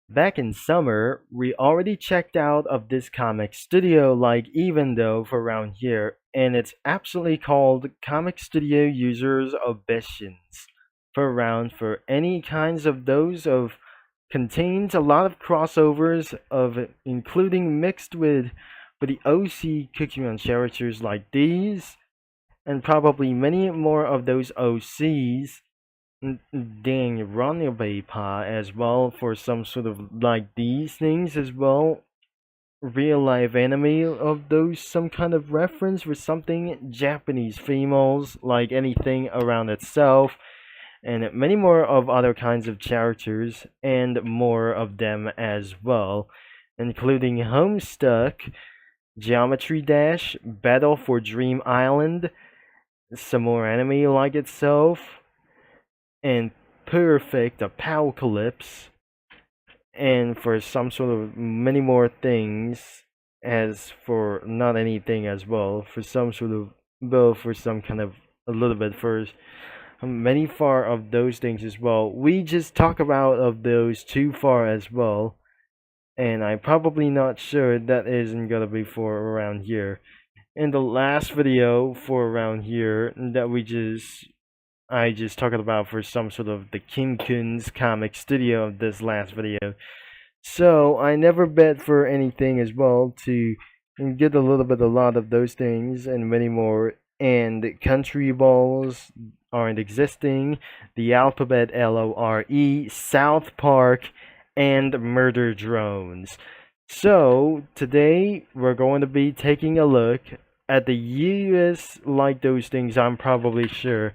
Back in summer, we already checked out of this comic studio like even though for around here, and it's absolutely called Comic Studio Users Obsessions. For around for any kinds of those of contains a lot of crossovers of including mixed with the OC cooking on characters like these, and probably many more of those OCs dang runaway pa as well for some sort of like these things as well. Real life anime of those, some kind of reference for something Japanese females, like anything around itself, and many more of other kinds of characters, and more of them as well, including Homestuck, Geometry Dash, Battle for Dream Island, some more anime like itself, and Perfect Apocalypse, and for some sort of many more things, as for not anything as well, for some sort of, well, for some kind of a little bit for many far of those things as well. We just talk about of those too far as well, and I'm probably not sure that isn't gonna be for around here. In the last video for around here that I just talked about for some sort of the Kim Kun's comic studio of this last video. So I never bet for anything as well to get a little bit a lot of those things and many more. And country balls aren't existing. The alphabet LORE, South Park, and murder drones. So today we're going to be taking a look at the US like those things. I'm probably sure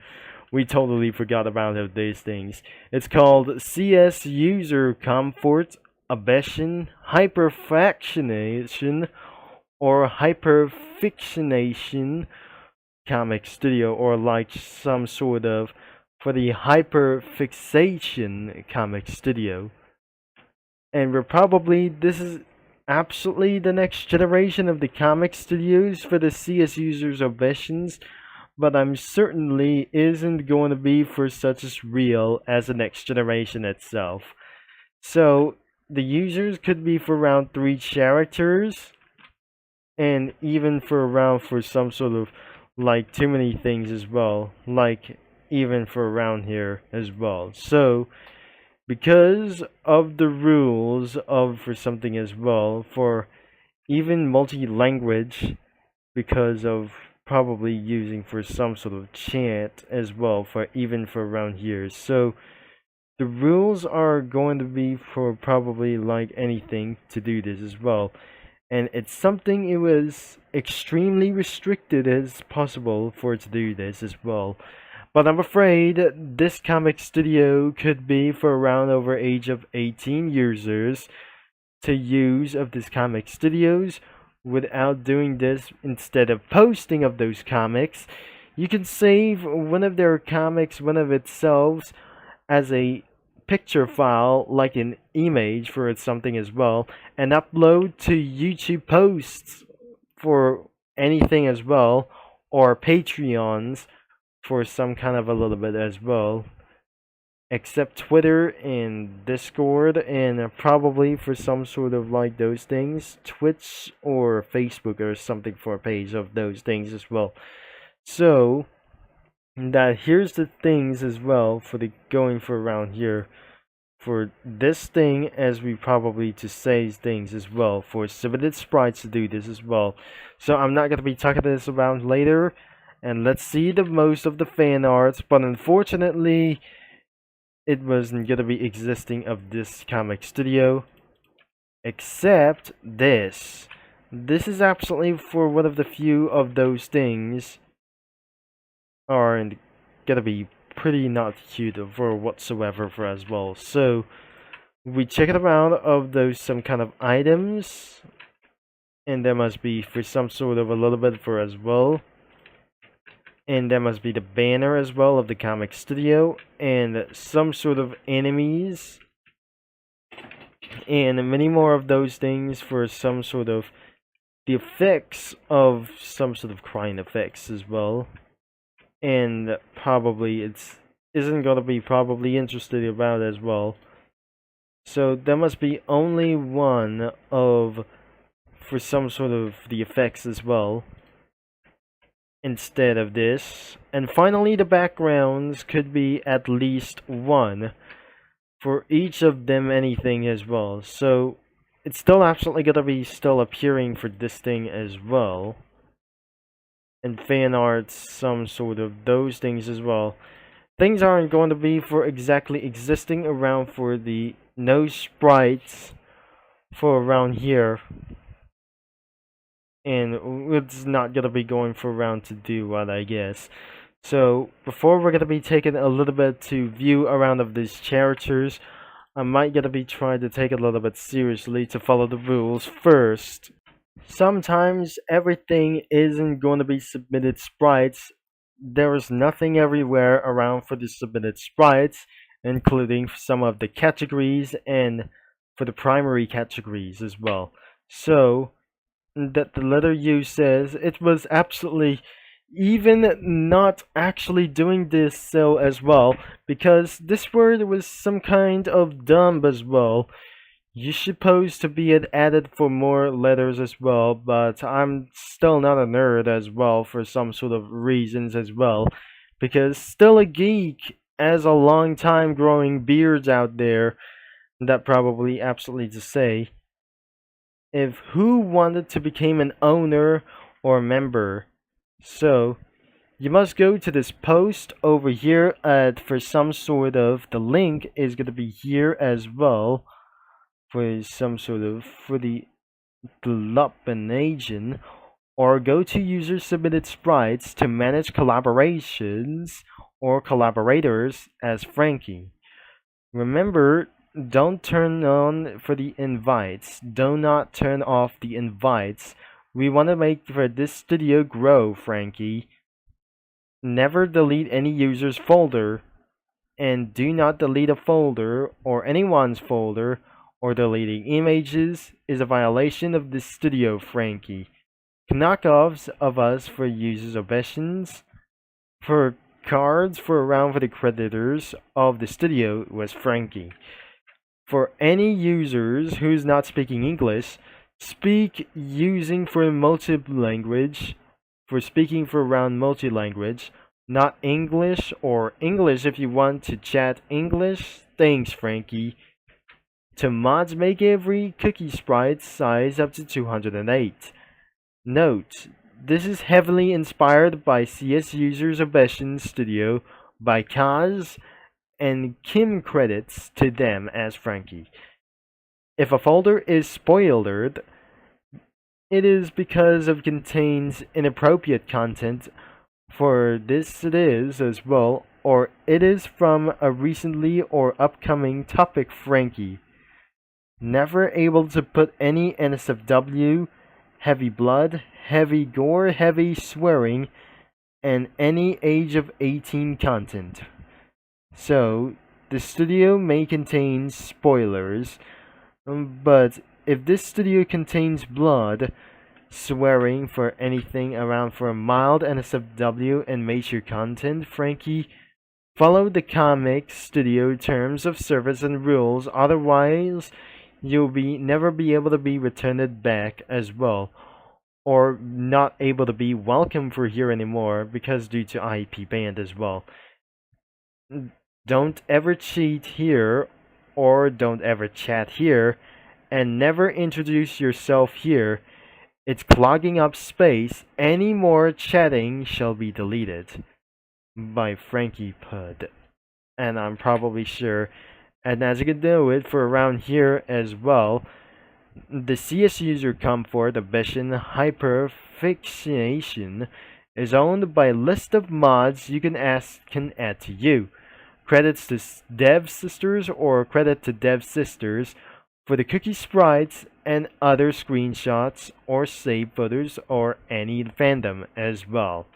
we totally forgot about these things. It's called CS User Comfort Obsession, Hyperfractionation, or Hyperfixation Comic Studio, or like some sort of for the Hyperfixation Comic Studio. And we're probably, this is absolutely the next generation of the comic studios for the CS Users Obsessions, but I'm certainly isn't going to be for such as real as the next generation itself. So the users could be for around 3 characters, and even for around for some sort of like too many things as well, like even for around here as well. So because of the rules of for something as well, for even multi-language, because of probably using for some sort of chant as well for even for around here. So the rules are going to be for probably like anything to do this as well, and it's something it was extremely restricted as possible for it to do this as well. But I'm afraid this comic studio could be for around over age of 18 users to use of this comic studios without doing this. Instead of posting of those comics, you can save one of their comics, one of itself, as a picture file, like an image for it something as well, and upload to YouTube posts for anything as well, or Patreons for some kind of a little bit as well, except Twitter and Discord, and probably for some sort of like those things, Twitch or Facebook or something for a page of those things as well. So that here's the things as well for the going for around here for this thing, as we probably to say things as well for submitted sprites to do this as well. So I'm not gonna be talking this about later, and let's see the most of the fan arts, but unfortunately it wasn't gonna be existing of this comic studio, except this. This is absolutely for one of the few of those things are gonna be pretty not cute for whatsoever for as well. So we check it around of those some kind of items, and there must be for some sort of a little bit for as well. And there must be the banner as well of the comic studio, and some sort of enemies, and many more of those things for some sort of the effects of some sort of crying effects as well. And probably it's isn't gonna be probably interested about as well. So there must be only one of for some sort of the effects as well instead of this. And finally, the backgrounds could be at least one for each of them, anything as well. So it's still absolutely gonna be still appearing for this thing as well. And fan arts, some sort of those things as well. Things aren't going to be for exactly existing around for the no sprites for around here. And it's not gonna be going for around to do what, I guess. So before we're gonna be taking a little bit to view around of these characters, I might gonna be trying to take it a little bit seriously to follow the rules first. Sometimes everything isn't going to be submitted sprites. There is nothing everywhere around for the submitted sprites, including some of the categories and for the primary categories as well. So that the letter U says it was absolutely even not actually doing this so as well, because this word was some kind of dumb as well. You're supposed to be added for more letters as well, but I'm still not a nerd as well for some sort of reasons as well, because still a geek as a long time growing beards out there, that probably absolutely to say, if who wanted to become an owner or member. So you must go to this post over here for some sort of, the link is going to be here as well for some sort of for the agent, or go to user submitted sprites to manage collaborations or collaborators as Frankie. Remember, don't turn on for the invites. Do not turn off the invites. We want to make for this studio grow, Frankie. Never delete any user's folder, and do not delete a folder or anyone's folder, or deleting images is a violation of the studio, Frankie. Knockoffs of us for users obetions, for cards for around for the creditors of the studio was Frankie. For any users who's not speaking English, speak using for multi-language, for speaking for around multi-language, not English, or English if you want to chat English. Thanks, Frankie. To mods, make every cookie sprite size up to 208. Note, this is heavily inspired by CS Users Obetion Studio by Kaz and Kim, credits to them as Frankie. If a folder is spoiled, it is because it contains inappropriate content. For this it is as well, or it is from a recently or upcoming topic, Frankie. Never able to put any NSFW, heavy blood, heavy gore, heavy swearing, and any age of 18 content. So, the studio may contain spoilers, but if this studio contains blood, swearing for anything around for a mild NSFW and major content, Frankie, follow the comic studio terms of service and rules, otherwise you'll never be able to be returned back as well, or not able to be welcome for here anymore because due to IP banned as well. Don't ever cheat here, or don't ever chat here, and never introduce yourself here. It's clogging up space. Any more chatting shall be deleted. By Frankie Pud. And I'm probably sure, and as you can do it for around here as well, the CS user comfort Obetion Hyperfixation is owned by a list of mods you can add to you. Credits to Dev Sisters or credit to Dev Sisters for the cookie sprites and other screenshots or save photos or any fandom as well.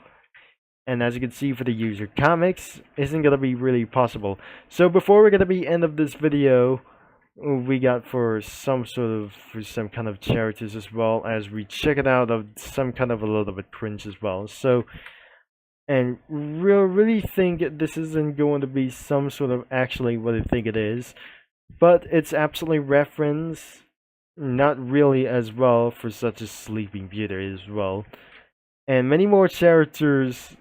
And as you can see for the user comics, isn't gonna be really possible. So before we're gonna be end of this video, we got for some kind of charities as well, as we check it out of some kind of a little bit cringe as well. So, and really think this isn't going to be some sort of actually what I think it is. but it's absolutely reference not really as well for such a Sleeping Beauty as well. And many more characters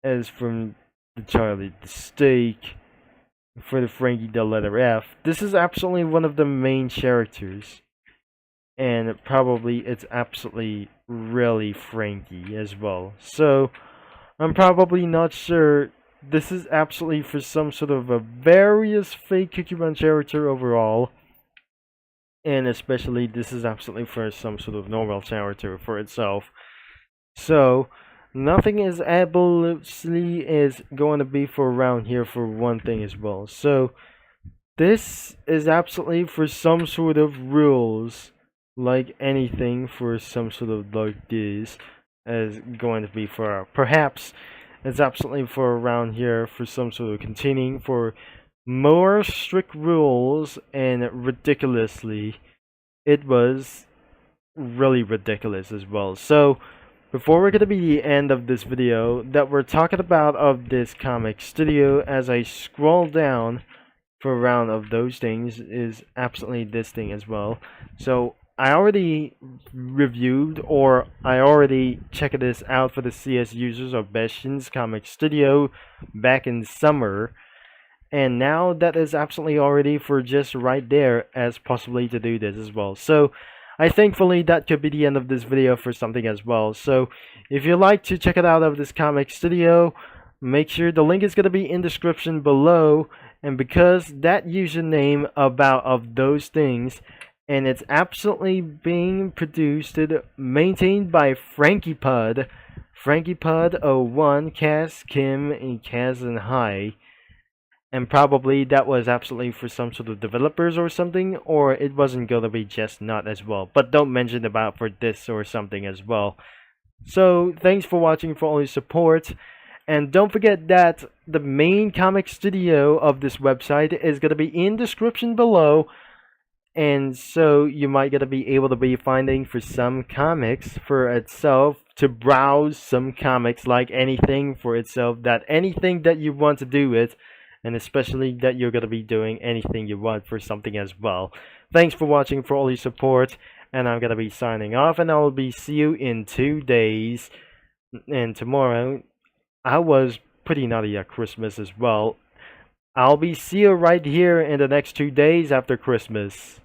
as from the Charlie the Steak, for the Frankie the letter F. This is absolutely one of the main characters. And probably it's absolutely really Frankie as well. So I'm probably not sure. This is absolutely for some sort of a various fake Cookie Run character overall. And especially this is absolutely for some sort of normal character for itself. So nothing is absolutely is going to be for around here for one thing as well. So this is absolutely for some sort of rules, like anything for some sort of like this is going to be for perhaps it's absolutely for around here for some sort of continuing for more strict rules, and ridiculously it was really ridiculous as well. So before we're gonna be the end of this video that we're talking about of this comic studio, as I scroll down for a round of those things is absolutely this thing as well. So I already reviewed, or I already checked this out for the CS users of Beshin's Comic Studio back in summer, and now that is absolutely already for just right there as possibly to do this as well. So I thankfully that could be the end of this video for something as well. So if you'd like to check it out of this comic studio, make sure the link is going to be in the description below. And because that username about of those things, and it's absolutely being produced, maintained by FrankiePud, FrankiePud01, Kaz, Kim, and Kaz and Hi. And probably that was absolutely for some sort of developers or something, or it wasn't gonna be just not as well. But don't mention about for this or something as well. So thanks for watching, for all your support. And don't forget that the main comic studio of this website is going to be in the description below. And so you might going to be able to be finding for some comics for itself, to browse some comics like anything for itself, that anything that you want to do it. And especially that you're going to be doing anything you want for something as well. Thanks for watching, for all your support. And I'm going to be signing off, and I'll be see you in 2 days. And tomorrow I was pretty naughty at Christmas as well. I'll be see you right here in the next 2 days after Christmas.